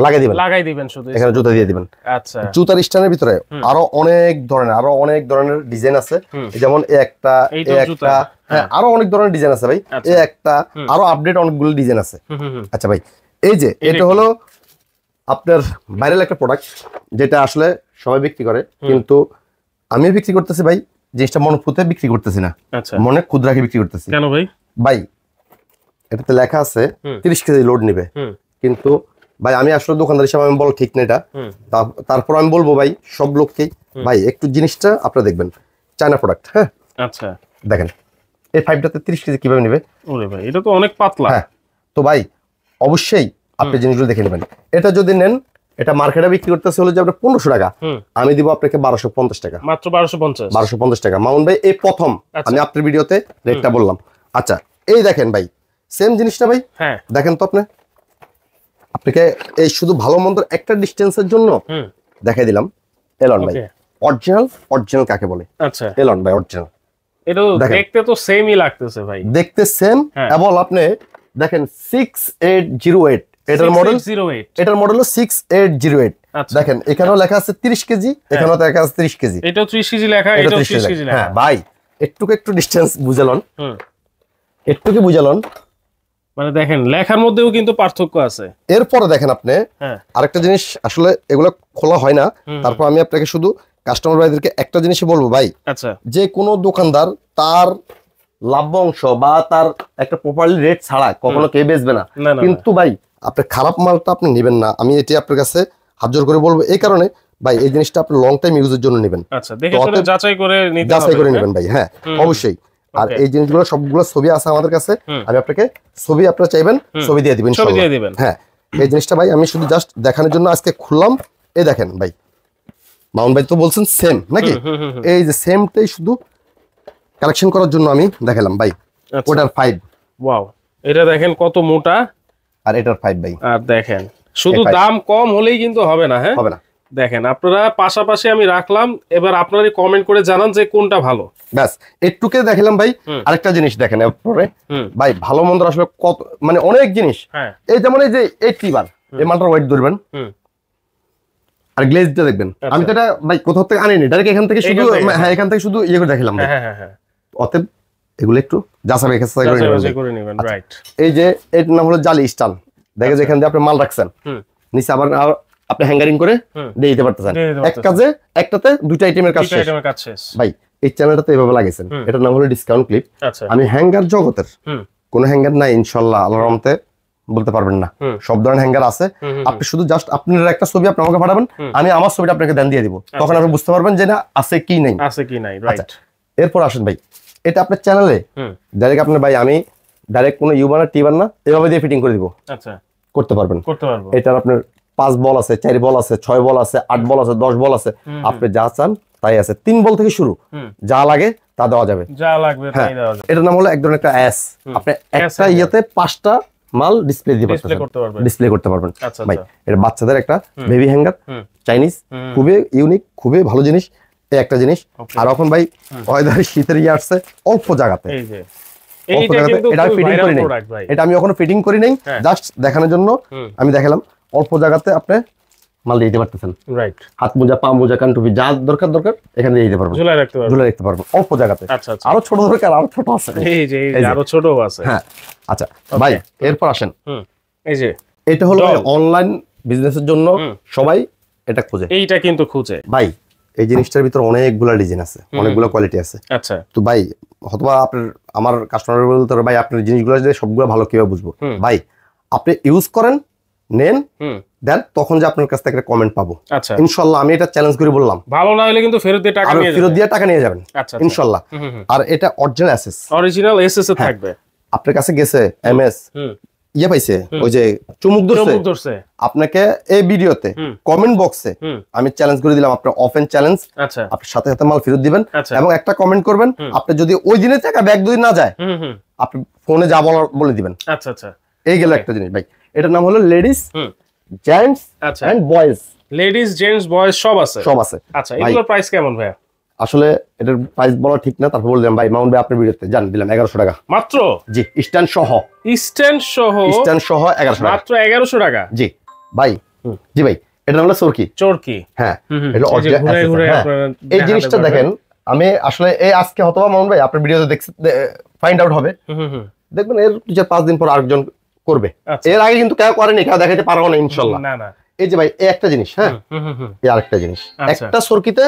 লাগাই দিবেন শুধু, এখানে জুতা দিয়ে দিবেন। আচ্ছা, জুতার স্ট্যান্ডের ভিতরে আরো অনেক ধরনের ডিজাইন আছে, যেমন একটা হ্যাঁ আরো অনেক ধরনের ডিজাইন আছে ভাই। এই একটা আরো আপডেট অনেকগুলো ডিজাইন আছে। আচ্ছা ভাই, এই যে এটা হলো আপনার ভাইরাল একটা প্রোডাক্ট, যেটা আসলে সবাই বিক্রি করে, কিন্তু আমি বিক্রি করতেছি ভাই জিনিসটা মন পুঁতে বিক্রি করতেছি না। আচ্ছা, মনে খুদ রাখে বিক্রি করতেছি। কেন ভাই? ভাই এটাতে লেখা আছে 30 কেজি লোড নেবে, কিন্তু ভাই আমি আসলে দোকানদার হিসেবে আমি বল ঠিক না এটা, তারপর আমি বলবো ভাই সব লোককেই, ভাই একটু জিনিসটা আপনারা দেখবেন চায়না প্রোডাক্ট। হ্যাঁ আচ্ছা দেখেন এই 5টাতে 30 কেজি কিভাবে নেবে। ওরে ভাই এটা তো অনেক পাতলা। হ্যাঁ তো ভাই অবশ্যই আপনি জিনিসগুলো দেখে নেবেন। এটা যদি নেন, এটা মার্কেটে বিক্রি করতেছে হলো যে আপনার 1500 টাকা, আমি দিব আপনাকে 1250 টাকা, মাত্র 1250 টাকা। মামুন ভাই এই প্রথম আমি আপনার ভিডিওতে রেটটা বললাম। আচ্ছা এই দেখেন ভাই সেম জিনিসটা ভাই, হ্যাঁ দেখেন তো আপনাকে এই শুধু ভালো মন্দ একটা ডিসটেন্সের জন্য দেখাই দিলাম। এলন ভাই অরিজিনাল কাকে বলে? আচ্ছা এলন ভাই অরিজিনাল, এটা দেখতে তো সেমই লাগতেছে ভাই, দেখতে সেম। এবং আপনি দেখেন 6808 এটার মডেল হলো 6808। দেখেন এখানেও লেখা আছে 30 কেজি, এখানেও লেখা আছে 30 কেজি, এটাও 30 কেজি লেখা, এটাও 30 কেজি লেখা। হ্যাঁ ভাই একটু ডিসটেন্স বুঝালন, একটু বুঝালন, মানে দেখেন লেখার মধ্যেও কিন্তু পার্থক্য আছে। এরপরে দেখেন আপনি আরেকটা জিনিস, আসলে এগুলো খোলা হয় না, তারপর আমি আপনাকে শুধু কাস্টমার ভাইদেরকে একটা জিনিসই বলবো ভাই, আচ্ছা যে কোনো দোকানদার তার লাভ অংশ বা তার একটা প্রপারলি রেট ছাড়া কখনো কে বেচবে না। কিন্তু ভাই আপনি খারাপ মালটা আপনি নেবেন না, আমি এটি আপনার কাছে হাত জোর করে বলবো। এই কারণে ভাই এই জিনিসটা আপনি লং টাইম ইউজের জন্য নেবেন, আচ্ছা দেখে শুনে যাচাই করে নেবেন ভাই। হ্যাঁ অবশ্যই। আর এই জিনিসগুলো সবগুলো ছবি আছে আমাদের কাছে, আমি আপনাকে ছবি আপনারা চাইবেন ছবি দিয়ে দিবেন, হ্যাঁ এই জিনিসটা ভাই আমি শুধু জাস্ট দেখানোর জন্য আজকে খুললাম। এই দেখেন ভাই মামুন ভাই তো বলছেন সেম নাকি, এই যে সেমটাই শুধু কালেকশন করার জন্য আমি দেখালাম ভাই। ওটার 5, ওয়াও এটা দেখেন কত মোটা, আর এটার 5 ভাই। আর দেখেন শুধু দাম কম হলেই কিন্তু হবে না, হ্যাঁ হবে না। দেখেন আপনারা পাশাপাশি আমি রাখলাম, এবার আপনারা কমেন্ট করে জানান যে কোনটা ভালো। ব্যাস একটুকে দেখালাম ভাই। আরেকটা জিনিস দেখেন এরপরে ভাই ভালো মন্দ আসলে কত মানে অনেক জিনিস, এই যেমন এই যে 80 বার এই মালটার ওয়েট ধরবেন আর গ্লেজটা দেখবেন। আমি তো এটা ভাই কোথাও থেকে আনিনি, ডাইরেক্ট এখান থেকে শুধু, হ্যাঁ এখান থেকে শুধু ইয়ে করে দেখালাম। অতএব এগুলো একটু যাচাই করে নেবেন। রাইট এই যে এর নাম হলো জালি স্টান, দেখে যেখান দিয়ে আপনি মাল রাখছেন নিচে আবার আপনি হ্যাঙ্গারিং করে দিয়ে দিতে পারতেছেন। এক কাজে একটাতে দুইটা আইটেমের কাজ শেষ ভাই। এই চ্যানেলটাতে এভাবে লাগিয়েছেন, এটার নাম হলো ডিসকাউন্ট ক্লিপ। আমি হ্যাঙ্গার জগতের কোনো হ্যাঙ্গার নাই ইনশাআল্লাহ, আল্লাহর রহমতে বলতে পারবেন না, সব ধরনের হ্যাঙ্গার আছে। আপনি শুধু জাস্ট আপনার একটা ছবি আপনি আমাকে পাঠাবেন, আমি আমার ছবিটা আপনাকে দেন দিয়ে দিব, তখন আপনি বুঝতে পারবেন যে না আছে কি নাই। রাইট এরপর আসেন ভাই, এটা আপনার চ্যানেলে ডাইরেক্ট আপনার ভাই আমি ডাইরেক্ট কোনো ইউবার না টিবার না এভাবে দিয়ে ফিটিং করে দিব। আচ্ছা করতে পারবেন, এটার আপনার 5 বল আছে, 4 বল আছে, 6 বল আছে, 8 বল আছে, 10 বল আছে, আপনি যা চান তাই আছে। 3 বল থেকে শুরু, যা লাগে তা দেওয়া যাবে, যা লাগবে তাই দেওয়া যাবে। এটার নাম হলো এক ধরনের একটা অ্যাস, আপনি একটা ইয়েতে 5টা মাল ডিসপ্লে করতে পারবেন ভাই। এটা বাচ্চাদের একটা বেবি হ্যাঙ্গার, চাইনিজ, খুবই ইউনিক, খুবই ভালো জিনিস। এই একটা জিনিস। আর এখন ভাই ওয়েদার শীতের ইয়ে আসছে, অল্প জায়গাতে এটা আমি এখনো ফিটিং করি নাই, জাস্ট দেখানোর জন্য আমি দেখালাম। অল্প জায়গাতে আপনি মাল দিতে পারতেছেন, রাইট? হাত মোজা, পা মোজা, কান টুপি যা দরকার এখানে দিয়ে দিতে পারবেন, ঝুলাই রাখতে পারবেন অল্প জায়গাতে। আরো ছোট দরকার, আরো ছোট আছে, আরো ছোট আছে। হ্যাঁ আচ্ছা ভাই এরপর আসেন, এই যে এটা হলো অনলাইন বিজনেসের জন্য সবাই এটা খুঁজে, এইটা কিন্তু খুঁজে ভাই। এই জিনিসটার ভিতরে অনেকগুলা ডিজাইন আছে, অনেকগুলা কোয়ালিটি আছে। আচ্ছা তো ভাই হয়তোবা আপনার আমার কাস্টমার বলতে ভাই আপনার জিনিসগুলো যে সবগুলো ভালো কিভাবে বুঝবো? ভাই আপনি ইউজ করেন, নেন, দেন তখন যে আপনার কাছ থেকে একটা কমেন্ট পাবো। আচ্ছা ইনশাআল্লাহ আমি এটা চ্যালেঞ্জ করে বললাম, ভালো না হলে কিন্তু ফেরত দিয়ে টাকা নিয়ে যাবেন ইনশাআল্লাহ। আর এটা অরিজিনাল এসএস এ থাকবে। আপনার কাছে গেছে এমএস ইয়ে পাইছে, ওই যে চুমুক ধরছে আপনাকে এই ভিডিওতে কমেন্ট বক্সে আমি চ্যালেঞ্জ করে দিলাম, আপনার অফেন চ্যালেঞ্জ। আচ্ছা আপনার সাথে সাথে মাল ফেরত দিবেন এবং একটা কমেন্ট করবেন। আপনি যদি ওই দিনে টাকা ব্যাগ দুদিন না যায়, আপনি ফোনে যা বলে দিবেন। আচ্ছা আচ্ছা এই গেল একটা জিনিস ভাই। এটার নাম হলো ladies, gents and boys. Ladies, gents, boys সব আছে। আচ্ছা এগুলোর প্রাইস কেমন ভাই? আসলে এটার প্রাইস বলা ঠিক না, তারপর বললাম ভাই মামুন ভাই আপনার ভিডিওতে জান দিলাম 1100 টাকা মাত্র। জি স্ট্যান্ড সহ 1100 মাত্র 1100 টাকা। জি ভাই, জি ভাই এটা হলো চরকি। হ্যাঁ এটা এই জিনিসটা দেখেন, আমি আসলে এই আজকে হয়তো মামুন ভাই আপনার ভিডিওতে ফাইন্ড আউট হবে, দেখবেন এর 4-5 দিন পর আরেকজন করবে। এর আগে কিন্তু কেউ করেনি, কেউ দেখাতে পারবো না ইনশাআল্লাহ। না না এই যে ভাই এই একটা জিনিস, হ্যাঁ এই আরেকটা জিনিস, একটা সরকিতে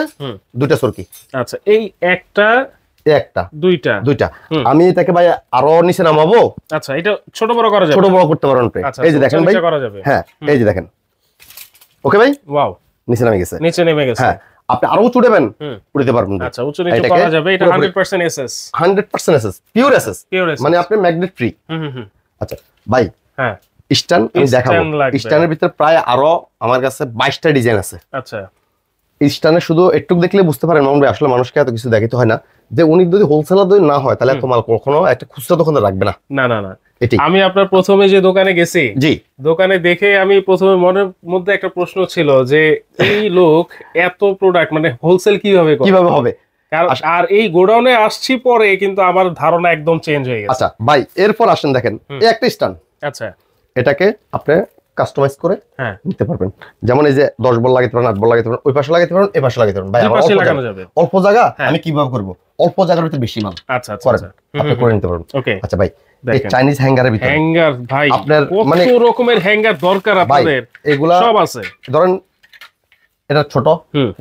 দুইটা সরকি। আচ্ছা এই একটা একটা দুইটা দুইটা আমি এটাকে ভাই আরো নিচে নামাবো। আচ্ছা এটা ছোট বড় করা যাবে, ছোট বড় করতে পারেন। এই যে দেখেন ভাই, হ্যাঁ এই যে দেখেন, ওকে ভাই, ওয়াও নিচে নেমে গেছে, নিচে নেমে গেছে। হ্যাঁ আপনি আরো উঁচু দেবেন, উড়তে পারবেন। আচ্ছা উঁচু নিচু করা যাবে, এটা 100% এসএস, 100% এসএস, পিওর এসএস, মানে আপনি ম্যাগনেট ফ্রি। আচ্ছা ভাই, হ্যাঁ স্ট্যান্ড আমি দেখাবো। স্ট্যান্ডের ভিতরে প্রায় আরো আমার কাছে 22টা ডিজাইন আছে। আচ্ছা স্ট্যান্ডে শুধু একটু দেখলে বুঝতে পারেন মামুন ভাই, আসলে মানুষকে এত কিছু দেখাতে হয় না, যে উনি যদি হোলসেলার যদি না হয় তাহলে এত মাল কখনো একটা খুচরা দোকানে রাখবে না। না না না, আমি আপনার প্রথমে যে দোকানে গেছি, জি দোকানে দেখে আমি প্রথমে মনের মধ্যে একটা প্রশ্ন ছিল যে এই লোক এত প্রোডাক্ট মানে হোলসেল কিভাবে হবে। আর এই গোডাউনে আসছি পরে কিন্তু আমার ধারণা একদম চেঞ্জ হয়ে গেছে। আচ্ছা ভাই, এরপর আসেন দেখেন এই একটা স্ট্যান্ড। আচ্ছা এটাকে আপনি কাস্টমাইজ করে নিতে পারবেন, যেমন এই যে 10 বল লাগাতে পারেন, 8 বল লাগাতে পারেন, ওই পাশে লাগাতে পারেন, এই পাশে লাগাতে পারেন। ভাই অল্প জায়গা, আমি কিভাবে করব, অল্প জায়গার ভিতরে বেশি মাল। আচ্ছা আচ্ছা আপনি করে নিতে পারবেন। ওকে আচ্ছা ভাই, এই চাইনিজ হ্যাঙ্গারের ভিতরে হ্যাঙ্গার ভাই আপনার মানে কত রকমের হ্যাঙ্গার দরকার আপনাদের, এগুলা সব আছে। ধরেন এটা ছোট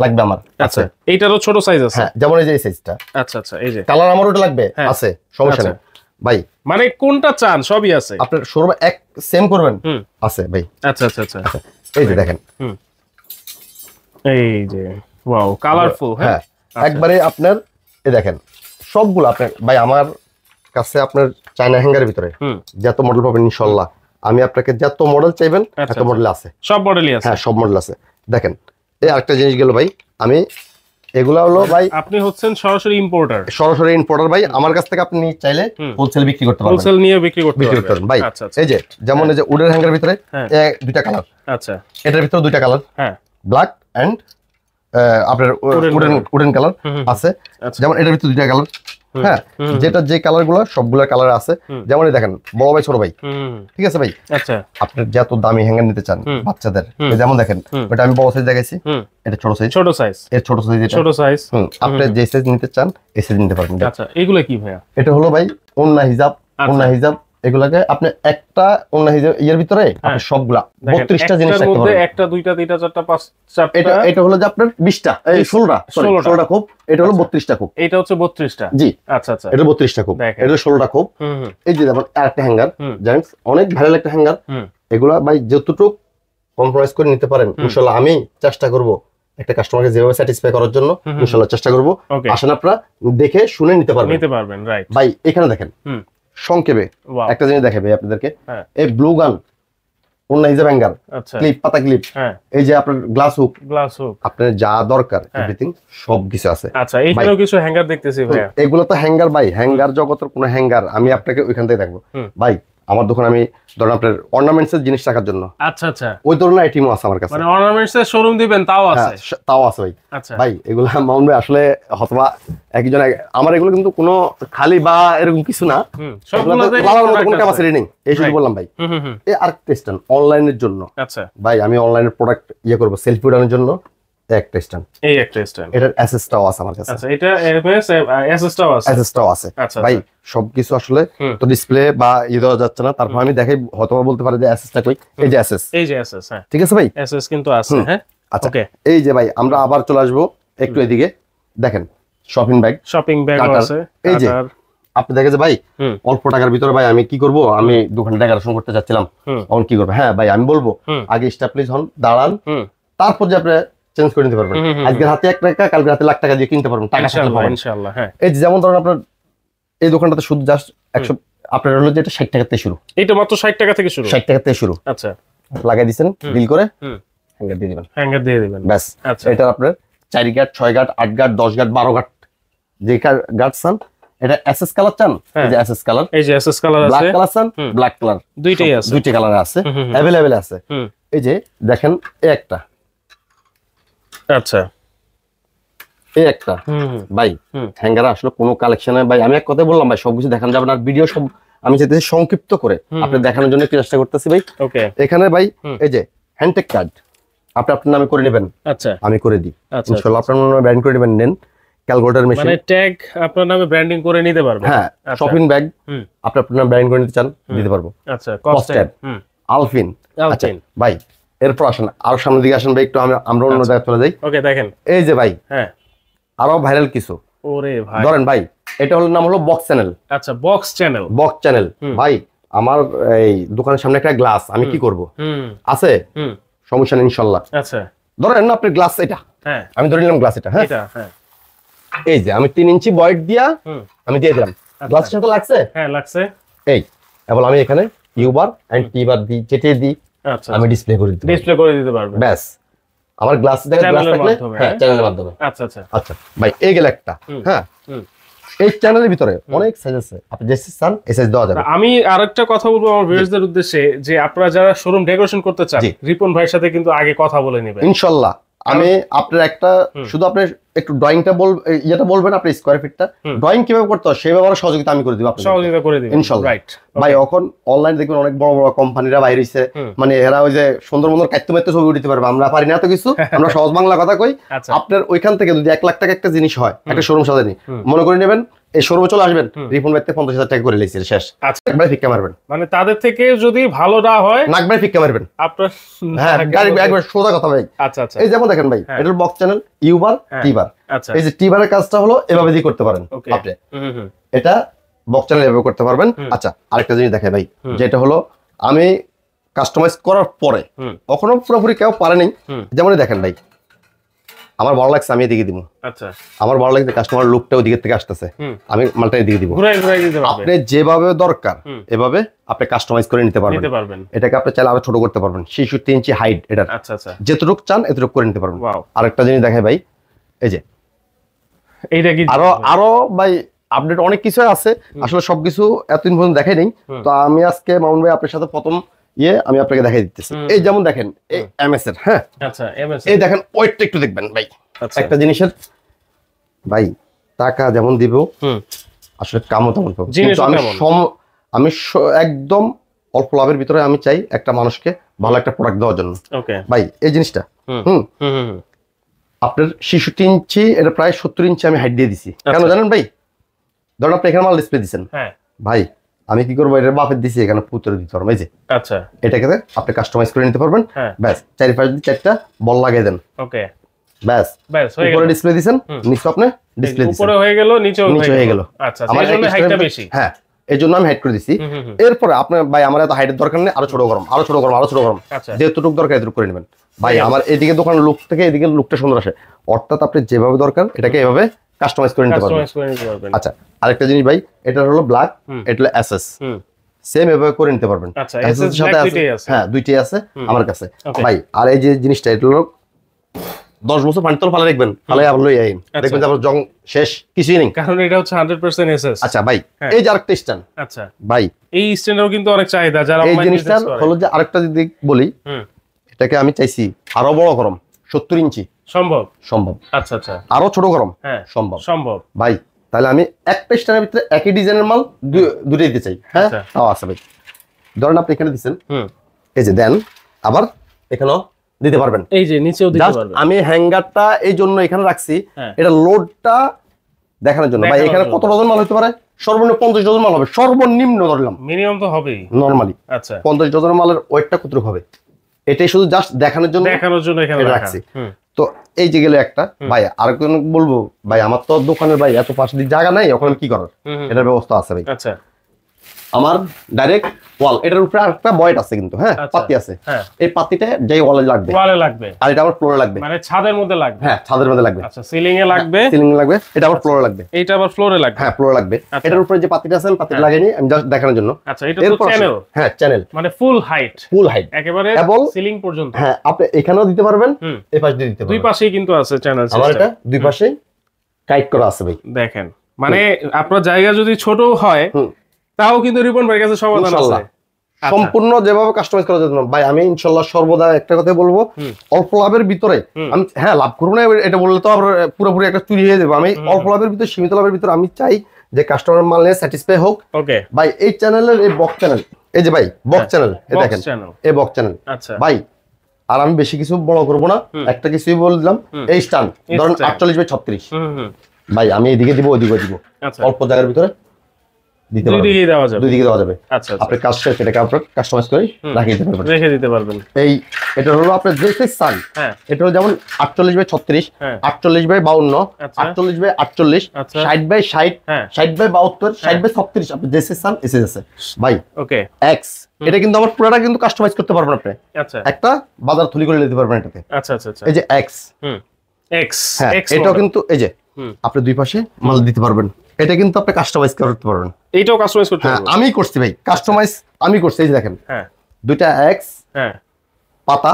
লাগবে আমার, আচ্ছা এইটারও ছোট সাইজ আছে, হ্যাঁ যেমন এই যে এই সাইজটা। আচ্ছা আচ্ছা এই যে কালার আমার ওটা লাগবে, আছে সমস্যা নেই ভাই, মানে কোনটা চান সবই আছে। আপনার শোরুমে এক সেম করবেন, আছে ভাই। আচ্ছা আচ্ছা আচ্ছা এই যে দেখেন, এই যে ওয়াও কালারফুল, হ্যাঁ একবারে আপনার এই দেখেন সবগুলো আপনার ভাই আমার কাছে আপনার চায়না হ্যাঙ্গারের ভিতরে যত মডেল পাবেন ইনশাআল্লাহ, আমি আপনাকে যত মডেল চাইবেন তত মডেল আছে, সব মডেলই আছে, হ্যাঁ সব মডেল আছে। দেখেন এই আরেকটা জিনিস গেল ভাই, আমি এগুলা হলো ভাই, আপনি হচ্ছেন সরাসরি ইম্পোর্টার ভাই, আমার কাছ থেকে আপনি চাইলে হোলসেল বিক্রি করতে পারবেন, হোলসেল নিয়ে বিক্রি করতে পারবেন ভাই। এই যে যেমন এই যে উডের হ্যাঙ্গারের ভিতরে দুইটা কালার, আচ্ছা এটার ভিতরে দুইটা কালার, হ্যাঁ ব্ল্যাক এন্ড আপনার উডেন কালার আছে, যেমন এটার ভিতরে দুইটা কালার, হ্যাঁ যেটা যে কালার গুলো সবগুলো কালার আছে। যেমন দেখেন বড় ভাই ছোট ভাই, ঠিক আছে ভাই। আচ্ছা আপনার যত দামি হ্যাঙ্গার নিতে চান বাচ্চাদের, যেমন দেখেন এটা আমি বড় সাইজ দেখাইছি, এটা ছোট সাইজ, এর ছোট সাইজ, আপনি যে সাইজ নিতে চান এই সাইজ নিতে পারবেন। আচ্ছা এগুলো কি ভাইয়া? এটা হলো ভাই ওন্না হিজাব, এগুলাকে আপনি একটা ওন্না হিজাব এর ভিতরে আপনি সবগুলা 32টা জিনিস রাখতে পারবেন, একটা দুইটা তিনটা চারটা পাঁচ চারটা, এটা হলো যে আপনার 20টা এই 16টা খুব, এটা হলো 32টা খুব, এটা হচ্ছে 32টা, জি আচ্ছা আচ্ছা এটা 32টা খুব, এটা 16টা খুব। এই যে যেমন আরেকটা হ্যাঙ্গার জানেন অনেক ভালো একটা হ্যাঙ্গার, এগুলা ভাই যতটুকু কম্প্রোমাইজ করে নিতে পারেন ইনশাআল্লাহ, আমি চেষ্টা করব একটা কাস্টমারকে যেভাবে স্যাটিসফাই করার জন্য ইনশাআল্লাহ চেষ্টা করব। আসেন আপনারা দেখে শুনে নিতে পারবেন, রাইট ভাই। এখানে দেখেন সংক্ষেপে একটা জিনিস দেখাবে আপনাদেরকে, এই ব্লু গান ওন্না হিজাব হ্যাঙ্গার, ক্লিপ পাতা ক্লিপ, এই যে আপনার গ্লাস হুক আপনার যা দরকার এভরিথিং সব কিছু আছে। আচ্ছা এইখানেও কিছু হ্যাঙ্গার দেখতেছি ভাই, এগুলো তো হ্যাঙ্গার ভাই, হ্যাঙ্গার জগতের কোন হ্যাঙ্গার আমি আপনাকে ওইখান থেকে দেখবো ভাই। আমার দোকান আমি ধরেন আপনার অর্নামেন্টস এর জিনিস রাখার জন্য, আচ্ছা আচ্ছা ওই ধরনের আইটেমও আছে আমার কাছে, মানে অর্নামেন্টস এর শোরুম দিবেন তাও আছে, তাও আছে ভাই। আচ্ছা ভাই এগুলা মামুন ভাই আসলে হতবা একজন, আমার এগুলো কিন্তু কোনো খালি বা এরকম কিছু না, সবগুলোতে কোনো ক্যাপাসিটি নেই, এই শুধু বললাম ভাই। এই আরেকটা স্ট্যান্ড অনলাইনের জন্য, আচ্ছা ভাই আমি অনলাইনের প্রোডাক্ট করব সেলফি উঠানোর জন্য, একটা স্ট্যান্ড, এই একটা স্ট্যান্ড, এটার এসএসটাও আছে আমার কাছে। আচ্ছা এটা এসএসটাও আছে ভাই। সবকিছু আসলে তো ডিসপ্লে বা দেওয়া যাচ্ছে না, তারপর আমি দেখাই হয়তো বলতে পারি যে এসএসটা কই, এই যে এসএস, হ্যাঁ ঠিক আছে ভাই, এসএস কিন্তু আছে, হ্যাঁ আচ্ছা এই যে ভাই আমরা আবার চলে আসবো একটু এদিকে, দেখেন শপিং ব্যাগ আছে, এই যে আপনি দেখেন যে ভাই অল্প টাকার ভিতরে ভাই আমি কি করব, আমি দোকানে ডেকোরেশন করতে যাচ্ছিলাম, তখন কি করব, হ্যাঁ ভাই আমি বলবো আগে স্ট্যাবলিশ হন, দাঁড়ান, তারপর যে আপনি চেঞ্জ করে নিতে পারবেন। আজকের হাতে 1 টাকা, কালকের হাতে লাখ টাকা দিয়ে কিনতে পারবেন, টাকা সাথে পাবেন ইনশাআল্লাহ। হ্যাঁ এই যেমন ধরুন আপনার এই দোকানটাতে শুধু জাস্ট 100 আপনার হলো যে এটা 60 টাকা থেকে শুরু, এটা মাত্র 60 টাকা থেকে শুরু, 60 টাকা থেকে শুরু। আচ্ছা লাগাই দিবেন বিল করে, হ্যাঙ্গার দিয়ে দিবেন, ব্যাস। আচ্ছা এটা আপনার 4 গাট 6 গাট 8 গাট 10 গাট 12 গাট যে গাট চান, এটা এসএস কালার চান, এই যে এসএস কালার, এই যে এসএস কালার আছে, ব্ল্যাক কালার চান, ব্ল্যাক কালার দুইটাই আছে, দুইটা কালার আছে, अवेलेबल আছে। এই যে দেখেন এই একটা, আচ্ছা এই একটা ভাই হ্যাঙ্গার আসলে কোনো কালেকশনে ভাই আমি এক কথা বললাম ভাই সবকিছু দেখানো যাবে না, ভিডিও সব আমি চাইতেছি সংক্ষিপ্ত করে আপনি দেখানোর জন্য চেষ্টা করতেছি ভাই। ওকে এখানে ভাই এই যে হ্যান্ডটেক কার্ড আপনি আপনার নামে করে নেবেন, আচ্ছা আমি করে দিই ইনশাআল্লাহ, আপনার নামে ব্র্যান্ড করে নেবেন, নেন ক্যালকুলেটর মেশিন মানে ট্যাগ আপনার নামে ব্র্যান্ডিং করে নিতে পারবেন, হ্যাঁ শপিং ব্যাগ আপনি আপনার নামে ব্র্যান্ড করে নিতে চান দিতে পারবো, আচ্ছা কস্টেড আলফিন। আচ্ছা ভাই এরপর আসেন আরো সামনের দিকে আসেন ভাই, একটু আমরা অন্য জায়গায় চলে যাই। ওকে দেখেন এই যে ভাই, হ্যাঁ আরো ভাইরাল কিছু, ওরে ভাই ধরেন ভাই এটা হলো নাম হলো বক্স চ্যানেল। আচ্ছা, বক্স চ্যানেল। বক্স চ্যানেল ভাই, আমার এই দোকানের সামনে একটা গ্লাস, আমি কি করব? আছে সমস্যা নেই ইনশাআল্লাহ। আচ্ছা, ধরেন না আপনি গ্লাস এটা, হ্যাঁ আমি ধরে নিলাম গ্লাস এটা, হ্যাঁ এটা, হ্যাঁ এই যে আমি 3 ইঞ্চি বয়েড দিয়া আমি দিয়ে দিলাম। গ্লাসের সাথে লাগছে? হ্যাঁ লাগছে। এই এবং আমি এখানে ইউবার এন্ড টি বার দিই, যেটা দিই আমি ডিসপ্লে করে দিতে পারবো। ব্যাস, আমার গ্লাস দেখে গ্লাস থাকলে হ্যাঁ চ্যানেলের মাধ্যমে। আচ্ছা আচ্ছা আচ্ছা ভাই, এই গেল একটা। হ্যাঁ, এই চ্যানেলের ভিতরে অনেক সাইজ আছে, আপনি যে চান এই সাইজ দেওয়া যাবে। আমি আরেকটা কথা বলবো আমার ভিউয়ারদের উদ্দেশ্যে, যে আপনারা যারা শোরুম ডেকোরেশন করতে চান, রিপন ভাইয়ের সাথে কিন্তু আগে কথা বলে নেবেন ইনশাআল্লাহ। আমি আপনার একটা শুধু আপনি একটু ড্রয়িংটা ইয়েটা বলবেন, আপনি স্কয়ার ফিটটা ড্রয়িং কিভাবে করতে হয় সেই ব্যাপারে সহযোগিতা আমি করে দিব, আপনি সহযোগিতা করে দিবেন ইনশাআল্লাহ। রাইট ভাই, এখন অনলাইন দেখবেন অনেক বড় বড় কোম্পানিরা বাইরে হইছে, মানে এরা ওই যে সুন্দর সুন্দর কাটতে মারতে ছবি উঠাতে পারবে, আমরা পারি না এত কিছু। আমরা সহজ বাংলা কথা কই, আপনার ওইখান থেকে যদি 1 লাখ টাকা একটা জিনিস হয়, একটা শোরুম সাজানি মনে করে নেবেন, এই শোরুমে চলে আসবেন, রিপন ভাইতে 50,000 টাকা করে লেইছে শেষ। আচ্ছা, একবার ফিক্কা মারবেন, মানে তাদের থেকে যদি ভালো না হয় নাকবার ফিক্কা মারবেন আপনার। হ্যাঁ, গাড়ি একবার সোজা কথা ভাই। আচ্ছা আচ্ছা, এই যেমন দেখেন ভাই, এটা বক্স চ্যানেল, ইউবার, টিবার। আচ্ছা, এই যে টিবারের কাজটা হলো এভাবে দিয়ে করতে পারেন আপনি, এটা বক্স চ্যানেল এভাবে করতে পারবেন। আচ্ছা, আরেকটা জিনিস দেখে ভাই, যেটা হলো আমি কাস্টমাইজ করার পরে কখনো পুরোপুরি কেউ পারে নাই, যেমন দেখেন ভাই, আমার ভালো লাগছে আমি এদিকে দিব। আচ্ছা, আমার ভালো লাগছে কাস্টমার লুকটা ওদিকে থেকে আসতেছে, আমি মালটা এদিকে দিব। আপনি যেভাবে দরকার এভাবে আপনি কাস্টমাইজ করে নিতে পারবেন। এটাকে আপনি চাইলে আরো ছোট করতে পারবেন, 66 ইঞ্চি হাইট এটা। আচ্ছা আচ্ছা, যতটুকু চান এতটুকু করে নিতে পারবেন। আরেকটা জিনিস দেখাই ভাই, এই যে এইটা কি আরো ভাই আপডেট অনেক কিছু আছে, আসলে সবকিছু এতদিন পর্যন্ত দেখাই নেই। তো আমি আজকে মামুন ভাই আপনার সাথে প্রথম আমি আপনাকে দেখাই দিতেছি। এই যেমন দেখেন এই এমএস এর, হ্যাঁ আচ্ছা এমএস, এই দেখেন ওয়েটটা একটু দেখবেন ভাই। একটা জিনিসের ভাই টাকা যেমন দিব আসলে কামও তেমন পাবো, কিন্তু আমি একদম অল্প লাভের ভিতরে আমি চাই একটা মানুষকে ভালো একটা প্রোডাক্ট দেওয়ার জন্য। ভাই এই জিনিসটা আপনার 66 ইঞ্চি, এটা প্রায় 70 ইঞ্চি আমি হাইট দিয়ে দিছি। কেন জানেন ভাই? ধরুন আপনি এখানে মাল ডিসপ্লে দিচ্ছেন, ভাই আমি কি করবো, এটা বাপের দিছি, এখানে পুত্রের দিতে পারবো। এই যে আচ্ছা, এটাকে আপনি কাস্টমাইজ করে নিতে পারবেন। ব্যাস, চারিপাশে 4টা বল লাগিয়ে দেন, ওকে ব্যাস উপরে ডিসপ্লে দিবেন, নিচে আপনি ডিসপ্লে দিবেন, উপরে হয়ে গেল নিচে হয়ে গেল। আচ্ছা, আমার জন্য হাইটটা বেশি, হ্যাঁ এই জন্য আমি হাইট করে দিছি। এরপরে আপনি ভাই আমার এত হাইটের দরকার নেই, আরো ছোট গরম, আরো ছোট গরম, আরো ছোট গরম, যেটুকু দরকার এতটুকু করে নেবেন। ভাই আমার এদিকে দোকানের লুক থেকে এদিকে লুকটা সুন্দর আসে, অর্থাৎ আপনি যেভাবে দরকার এটাকে এভাবে কাস্টমাইজ করে নিতে পারবেন। আচ্ছা, আরেকটা জিনিস ভাই, এটা হলো ব্ল্যাক, এটা হলো এসএস, সেম এভাবে করে নিতে পারবেন। এসএস সাথে আছে, হ্যাঁ দুইটাই আছে আমার কাছে ভাই। আর এই যে জিনিসটা, এটা হলো 10 বছর পানি তল ফালা রাখবেন, ফালাই আবার লই আইন, দেখবেন আবার জং শেষ কিছুই নেই, কারণ এটা হচ্ছে 100% এসএস। আচ্ছা ভাই, এই যে আরেকটা স্ট্যান্ড, আচ্ছা ভাই এই স্ট্যান্ডেরও কিন্তু অনেক চাহিদা, যারা এই জিনিসটা হলো যে আরেকটা যদি বলি, এটাকে আমি চাইছি আরো বড় গরম, 70 ইঞ্চি সম্ভব, সম্ভব। আচ্ছা আচ্ছা, আরো ছোট গরম, হ্যাঁ সম্ভব, সম্ভব ভাই। তাহলে আমি একটা স্ট্যান্ডের ভিতরে একই ডিজাইনের মাল দুটোই দিতে চাই। হ্যাঁ তাও আছে ভাই, ধরেন আপনি এখানে দিচ্ছেন, এই যে দেন, আবার এখানেও দিতে পারবেন, এই যে নিচেও দিতে পারবেন। আমি হ্যাঙ্গারটা এই জন্য এখানে রাখছি, এটা লোডটা দেখানোর জন্য। ভাই এখানে কত ডজন মাল হতে পারে? সর্বনিম্ন 50 ডজন মাল হবে, সর্বনিম্ন ধরলাম, মিনিমাম তো হবেই নরমালি। আচ্ছা, 50 ডজন মালের ওয়েটটা কতটুকু হবে, এটাই শুধু জাস্ট দেখানোর জন্য এখানে রাখছি। তো এই যে গেলে একটা ভাই, আরেকজন বলবো ভাই আমার তো দোকানের ভাই এত পাশ দিয়ে জায়গা নাই, ওখানে কি করার, এটার ব্যবস্থা আছে ভাই। আচ্ছা, আমার ডাইরেক্ট ওয়াল, এটার উপরে আরেকটা বয়েড আছে কিন্তু, হ্যাঁ পাতি আছে, এই পাতিটা যেই ওয়ালে লাগবে, আর এটা আবার ফ্লোরে লাগবে, মানে ছাদের মধ্যে লাগবে। হ্যাঁ ছাদের মধ্যে লাগবে। আচ্ছা, সিলিং এ লাগবে, সিলিং এ লাগবে, এটা আবার ফ্লোরে লাগবে, এটা আবার ফ্লোরে লাগবে, হ্যাঁ ফ্লোরে লাগবে। এটার উপরে যে পাতিটা আছে পাতিটা লাগেনি, আমি জাস্ট দেখানোর জন্য। আচ্ছা, এটা তো চ্যানেল, হ্যাঁ চ্যানেল মানে ফুল হাইট, একেবারে সিলিং পর্যন্ত। হ্যাঁ আপনি এখানেও দিতে পারবেন, এই পাশে দিতে পারবেন, দুই পাশেই কিন্তু আছে চ্যানেল সিস্টেম। আমার এটা দুই পাশেই টাইট করা আছে ভাই, দেখেন মানে আপনার জায়গা যদি ছোট হয় তাও কিন্তু রিপন ভাইয়ের কাছে সমাধান আছে, সম্পূর্ণ যেভাবে কাস্টমাইজ করা যায়। ভাই আমি ইনশাআল্লাহ সর্বদা একটা কথা বলবো, অল্প লাভের ভিতরে আমি হ্যাঁ লাভ করবো না এটা বললে তো আবার পুরোপুরি একটা চুরি হয়ে যাবে। আমি অল্প লাভের ভিতরে, সীমিত লাভের ভিতরে আমি চাই যে কাস্টমার মাল নিয়ে স্যাটিসফাই হোক। ওকে ভাই, এই চ্যানেলের এই বক্স চ্যানেল, এই যে ভাই বক্স চ্যানেল, এই দেখেন এই বক্স চ্যানেল। আচ্ছা ভাই, আর আমি বেশি কিছু বড় করবো না, একটা কিছুই বললাম। এই স্ট্যান্ড ধরুন 48 বাই 36, ভাই আমি এদিকে দিব ওইদিকে দিব, অল্প জায়গার ভিতরে দুই দিকেই দেওয়া যাবে, দুই দিকে দেওয়া যাবে। আচ্ছা আপনি কাজ শেষ এটাকে আপনার কাস্টমাইজ করে রেখে দিতে পারবেন। এই এটা হলো আপনার যে সান, এটা হলো যেমন 48/36, 48/52, 48/48, 60/60, 60/72, 60/36, আপনি যে সান এসে আছে ভাই। ওকে এক্স এটা কিন্তু আমার পুরোটা কিন্তু কাস্টমাইজ করতে পারবেন আপনি। আচ্ছা একটা বাজার থলি করে নিতে পারবেন এটাতে। আচ্ছা আচ্ছা আচ্ছা এই যে এক্স এক্স এটাও কিন্তু এই যে আপনি দুই পাশে মাল দিতে পারবেন। এটা কিন্তু আপনি কাস্টমাইজ করতে পারবেন। এইটাও কাস্টমাইজ করতে পারবেন। আমি করছি ভাই, কাস্টমাইজ আমি করছি। এই যে দেখেন দুইটা এক্স পাতা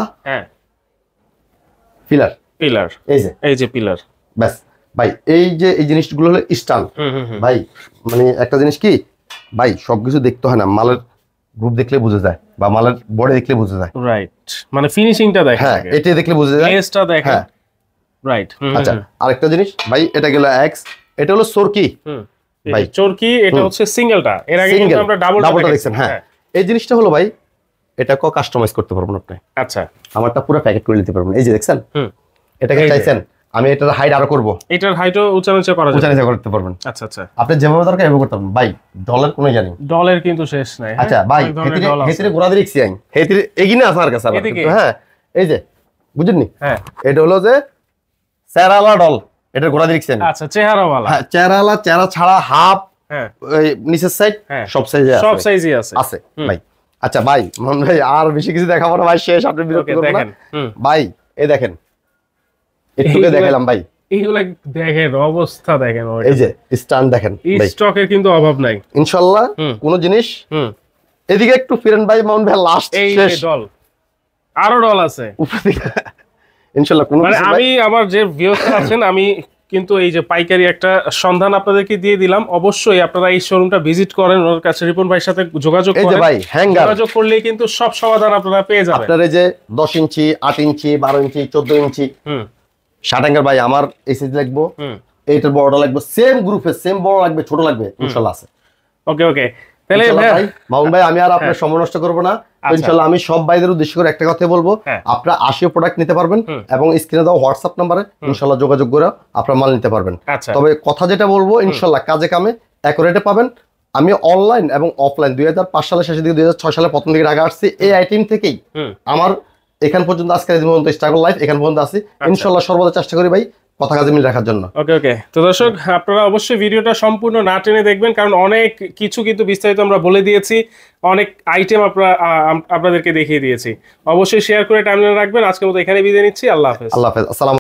পিলার পিলার, এই যে পিলার। ব্যাস ভাই, এই যে এই জিনিসগুলো হলো স্টান ভাই। মানে একটা জিনিস কি ভাই, সবকিছু দেখতে হয় না, মালের গ্রুপ দেখলে বুঝে যায় বা মালের বডি দেখলে বুঝে যায়। রাইট, মানে ফিনিশিংটা দেখেন। হ্যাঁ, এটা দেখলে বুঝে যায়, গ্লেজটা দেখেন। রাইট। আচ্ছা, আরেকটা জিনিস ভাই, এটা গেল এক্স, এটা হলো চরকি ভাই। চরকি এটা হচ্ছে সিঙ্গেলটা, এর আগে কিন্তু আমরা ডাবলটা দেখছেন। হ্যাঁ, এই জিনিসটা হলো ভাই, এটা কো কাস্টমাইজ করতে পারবেন আপনি। আচ্ছা, আমারটা পুরো প্যাকেট করে নিতে পারবেন। এই যে দেখছেন, এটাকে চাইছেন আমি এটার হাইট আরো করব, এটার হাইটও উঁচা নিচা করা যাবে, উঁচা নিচা করতে পারবেন। আচ্ছা আচ্ছা, আপনি যেভাবে দরকার এভাবে করতে পারবেন ভাই। ডলার কোনো জানি, ডলার কিন্তু শেষ নাই। আচ্ছা ভাই, হেতিরে গোড়া দিয়ে রিক্সি আইন, হেতিরে এগিনে আছে আর কাছে। হ্যাঁ, এই যে বুঝুননি, হ্যাঁ, এটা হলো যে চেহারাওয়ালা ডল, এটার গোড়া দিয়ে রিক্সি আইন। আচ্ছা, চেহারাওয়ালা। হ্যাঁ, চেহারাওয়ালা, চেহারা ছাড়া হাফ, হ্যাঁ, এই নিচের সাইড সব সাইজে আছে, সব সাইজই আছে আছে ভাই। আচ্ছা ভাই, মন ভাই আর বেশি কিছু দেখাবো না ভাই, শেষ। আপনি বিরক্ত করবেন না ভাই। এই দেখেন, একটুকে দেখালাম ভাই, এইগুলা দেখেন, অবস্থা দেখেন, এই যে স্ট্যান্ড দেখেন, স্টকের কিন্তু অভাব নাই ইনশাআল্লাহ। কোন জিনিস এদিকে একটু ফিরেন ভাই, মাউন্ট ভাই লাস্ট শেষ। ডল আরো ডল আছে ইনশাআল্লাহ। কোন মানে আমি আমার যে ভিউয়ার্স আছেন, আমি কিন্তু এই যে পাইকারি একটা সন্ধান আপনাদেরকে দিয়ে দিলাম। অবশ্যই আপনারা এই শোরুমটা ভিজিট করেন, ওর কাছে রিপন ভাইয়ের সাথে যোগাযোগ করেন। এই যে ভাই, হ্যাঙ্গার যোগাযোগ করলেই কিন্তু সব সমাধান আপনারা পেয়ে যাবেন। আপনারা এই যে 10 ইঞ্চি, 8 ইঞ্চি, 12 ইঞ্চি, 14 ইঞ্চি শার্ট হ্যাঙ্গার ভাই, আমার এই সাইজ লাগবে, এইটার বড়টা লাগবে, সেম গ্রুপে সেম বড় লাগবে, ছোট লাগবে, ইনশাআল্লাহ আছে। ওকে ওকে, তাহলে ভাই মাউন্ট ভাই, আমি আর আপনার সময় নষ্ট করব না ইনশাআল্লাহ। আমি সব ভাইদের উদ্দেশ্য করে একটা কথা বলবো, আপনারা 80 প্রোডাক্ট নিতে পারবেন এবং স্ক্রিনে দাও হোয়াটসঅ্যাপ নম্বরে ইনশাআল্লাহ যোগাযোগ করে আপনারা মাল নিতে পারবেন। তবে কথা যেটা বলবো, ইনশাআল্লাহ কাজে কামে অ্যাকুরেটে পাবেন। আমি অনলাইন এবং অফলাইন 2005 সালের শেষের দিকে 2006 সালের প্রথম দিকে ঢাকা আসছি। এই আইটেম থেকেই আমার এখান পর্যন্ত আজকের দিন পর্যন্ত স্ট্রাগল লাইফ এখান পর্যন্ত আছি। ইনশাআল্লাহ সর্বদা চেষ্টা করি ভাই কথা কাজে মিল রাখার জন্য। ওকে ওকে, তো দর্শক আপনারা অবশ্যই ভিডিওটা সম্পূর্ণ না টেনে দেখবেন, কারণ অনেক কিছু কিন্তু বিস্তারিত আমরা বলে দিয়েছি, অনেক আইটেম আপনাদেরকে দেখিয়ে দিয়েছি। অবশ্যই শেয়ার করে টাইমলাইনে রাখবেন। আজকের মতো এখানে বিদায় নিচ্ছি। আল্লাহ হাফেজ। আল্লাহ হাফেজ। আসসালাম।